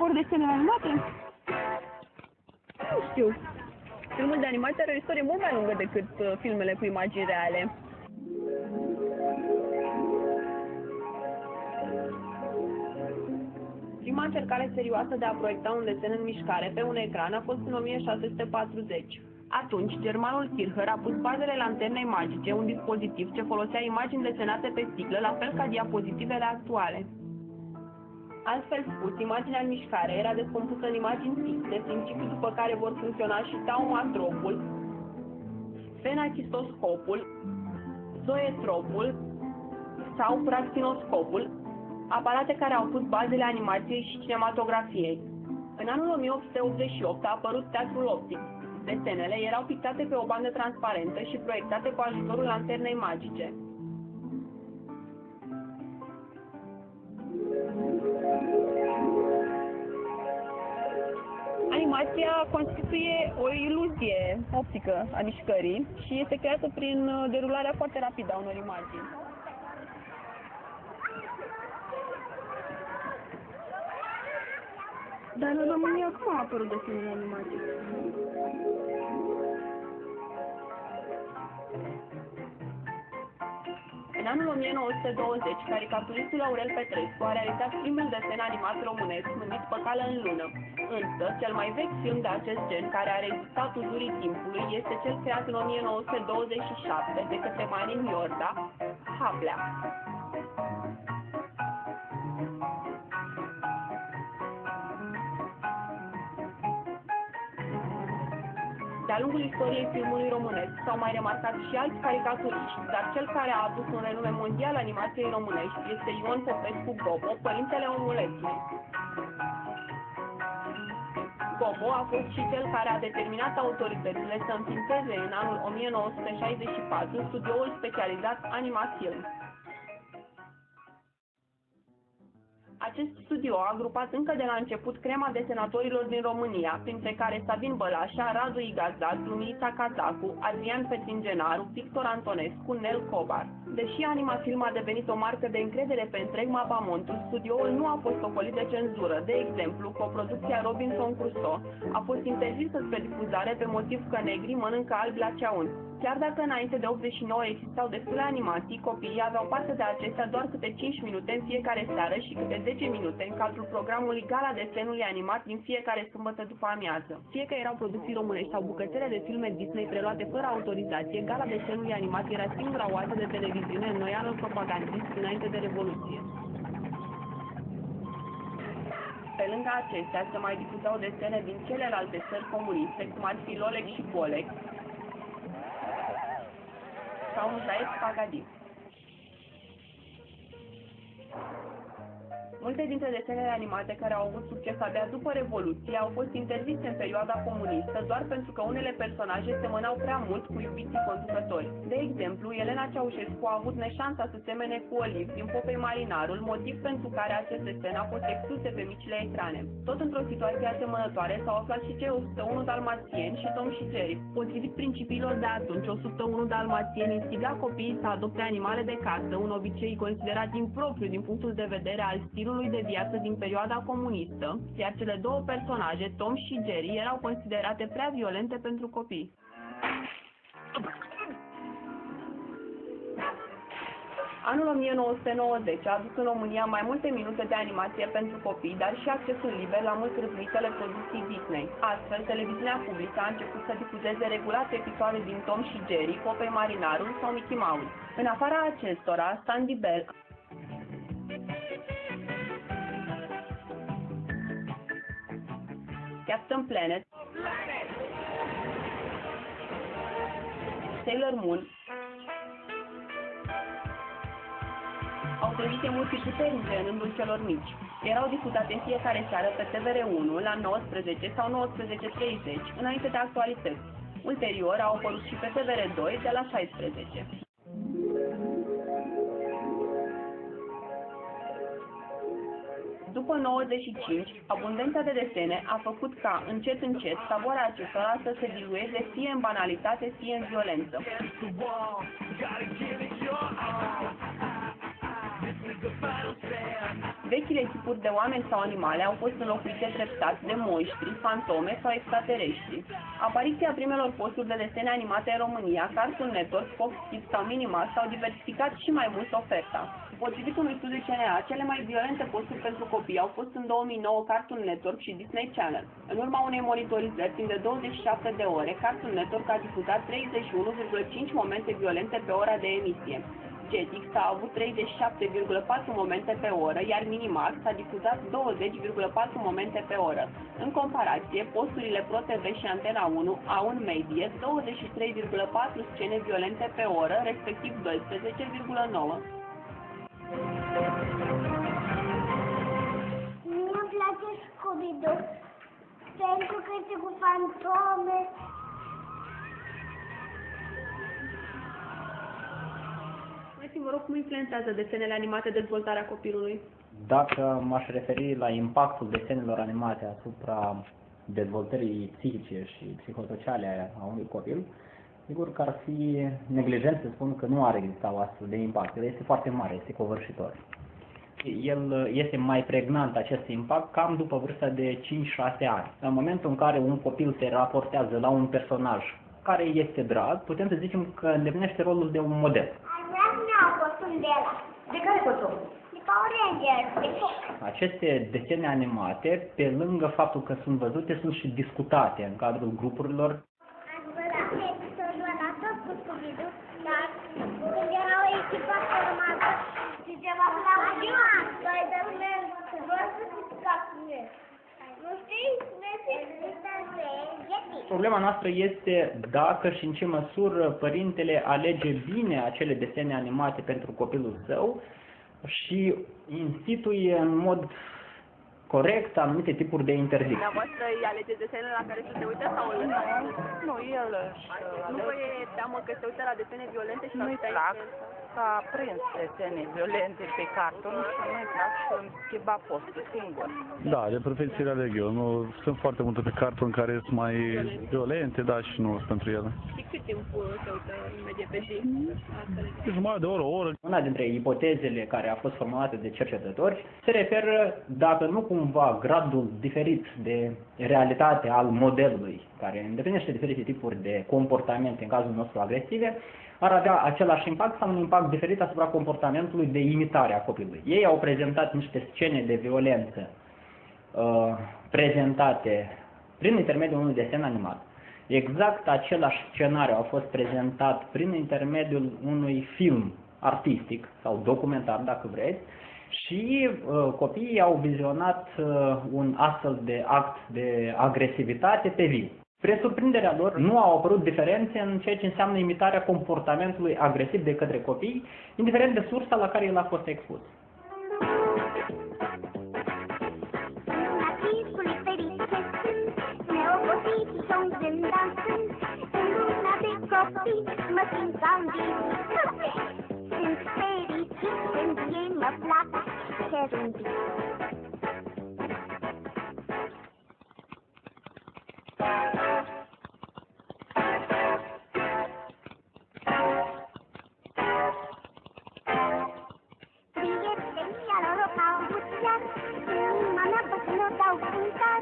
ori desenele animate? Nu știu. Filmul de animație are o istorie mult mai lungă decât filmele cu imagini reale. Prima încercare serioasă de a proiecta un desen în mișcare pe un ecran a fost în 1640. Atunci, germanul Kircher a pus bazele lanternei magice, un dispozitiv ce folosea imagini desenate pe sticlă, la fel ca diapozitivele actuale. Altfel spus, imaginea în mișcare era descompusă în imagini fixe, principiul după care vor funcționa și taumatropul, fenachistoscopul, zoetropul sau praxinoscopul, aparate care au pus bazele animației și cinematografiei. În anul 1888 a apărut teatrul optic. Desenele erau pictate pe o bandă transparentă și proiectate cu ajutorul lanternei magice. Animația constituie o iluzie optică a mișcării și este creată prin derularea foarte rapidă a unor imagini. Dar în România cum au apărut desenele animate? În anul 1920, caricaturistul Aurel Petrescu a realizat primul desen animat românesc numit Păcală în lună. Însă, cel mai vechi film de acest gen care a rezistat uzurii timpului este cel creat în 1927 de către Marin Iorda, Haplea. De-a lungul istoriei filmului românesc s-au mai remarcat și alți caricaturiști, dar cel care a adus un renume mondial animației românești este Ion Popescu Gobo, părintele omulețului. Gobo a fost și cel care a determinat autoritățile să înființeze în anul 1964 studioul specializat Animafilm. Acest studio a agrupat încă de la început crema desenatorilor din România, printre care Sabin Bălașa, Radu Igazdac, Luminița Cazacu, Adrian Pețingenaru, Victor Antonescu, Nel Cobar. Deși Animafilm a devenit o marcă de încredere pe întreg mapamontul, studioul nu a fost ocolit de cenzură. De exemplu, coproducția Robinson Crusoe a fost interzisă spre difuzare pe motiv că negrii mănâncă albi la ceaun. Chiar dacă înainte de 89 existau destule animații, copiii aveau parte de acestea doar câte 5 minute în fiecare seară și câte 10 minute în cadrul programului Gala Desenului Animat din fiecare sâmbătă după amiază. Fie că erau producții românești sau bucățele de filme Disney preluate fără autorizație, Gala Desenului Animat era singura oază de televiziune în noianul propagandist înainte de Revoluție. Pe lângă acestea se mai difuzau desene din celelalte țări comuniste, cum ar fi Lolek și Bolek, sau Muzaic Pagadi. Multe dintre desenele animate care au avut succes abia după Revoluție au fost interzise în perioada comunistă doar pentru că unele personaje semănau prea mult cu iubiții conducători. De exemplu, Elena Ceaușescu a avut neșansa să semene cu Oliv din Popei Marinarul, motiv pentru care acest desen a fost exclus de pe micile ecrane. Tot într-o situație asemănătoare s-au aflat și cei 101 dalmațieni și Tom și Jerry. Potrivit principiilor de atunci, 101 dalmațieni instiga copiii să adopte animale de casă, un obicei considerat impropriu din punctul de vedere al stilului de viață din perioada comunistă, iar cele două personaje, Tom și Jerry, erau considerate prea violente pentru copii. Anul 1990 a adus în România mai multe minute de animație pentru copii, dar și accesul liber la mult râvnitele producții Disney. Astfel, televiziunea publică a început să difuzeze regulat episoade din Tom și Jerry, Popeye Marinarul sau Mickey Mouse. În afara acestora, Sandy Bell, Captain Planet, Sailor Moon au trezit emoții puternice în rândul celor mici. Erau difuzate în fiecare seară pe TVR1 la 19 sau 19:30, înainte de actualități. Ulterior au apărut și pe TVR2 de la 16. După 95, abundența de desene a făcut ca, încet, încet, savoarea acestora să se dilueze fie în banalitate, fie în violență. Vechile tipuri de oameni sau animale au fost înlocuite treptat de monștri, fantome sau extraterestri. Apariția primelor posturi de desene animate în România, Cartoon Network, Fox Kids sau Minimax au diversificat și mai mult oferta. Potrivit unui studiu CNA, cele mai violente posturi pentru copii au fost în 2009 Cartoon Network și Disney Channel. În urma unei monitorizări timp de 27 de ore, Cartoon Network a difuzat 31,5 momente violente pe ora de emisie. Jetix a avut 37,4 momente pe oră, iar Minimax a difuzat 20,4 momente pe oră. În comparație, posturile ProTV și Antena 1 au în medie 23,4 scene violente pe oră, respectiv 12,9. Mie îmi place Scooby-Doo pentru că este cu fantome. Vă rog, cum influențează desenele animate dezvoltarea copilului? Dacă m-aș referi la impactul desenelor animate asupra dezvoltării psihice și psihosociale a unui copil, sigur că ar fi neglijent să spun că nu ar exista o astfel de impact. El este foarte mare, este covârșitor. El este mai pregnant, acest impact, cam după vârsta de 5-6 ani. În momentul în care un copil se raportează la un personaj care este drag, putem să zicem că îndeplinește rolul de un model. De care costum? De Power Rangers, de foc. Aceste desene animate, pe lângă faptul că sunt văzute, sunt și discutate în cadrul grupurilor. Ați văzut episodul ăla tot cu Scooby-Doo, dar când era o echipă formată și ceva la Uniunea, Spider-Man, văzut ca mine. Nu știi? Problema noastră este dacă și în ce măsură părintele alege bine acele desene animate pentru copilul său și instituie în mod corect anumite tipuri de interdicții. Dumneavoastră îi alegeți desenele la care să se uite sau îl lăsați? Nu, el Nu vă e teamă că se uită la desene violente și nu-i plac, s-a prins desene violente pe carton și nu-i plac și îmi schimba postul singur. Da, de profesie aleg eu. Nu, sunt foarte multe pe carton care sunt mai violente, da, și nu sunt pentru ele. Și cât timp se uită în medie pe zi? Jumătate de oră, o oră. Una dintre ipotezele care a fost formulată de cercetători se referă, dacă nu cumva gradul diferit de realitate al modelului, care îndeplinește diferite tipuri de comportamente, în cazul nostru agresive, ar avea același impact sau un impact diferit asupra comportamentului de imitare a copilului. Ei au prezentat niște scene de violență prezentate prin intermediul unui desen animat. Exact același scenariu a fost prezentat prin intermediul unui film artistic sau documentar, dacă vreți, și copiii au vizionat un astfel de act de agresivitate pe viu. Spre surprinderea lor, nu au apărut diferențe în ceea ce înseamnă imitarea comportamentului agresiv de către copii, indiferent de sursa la care el a fost expus. Prietenii lor au buțeat, inima mea păsă dau cânta.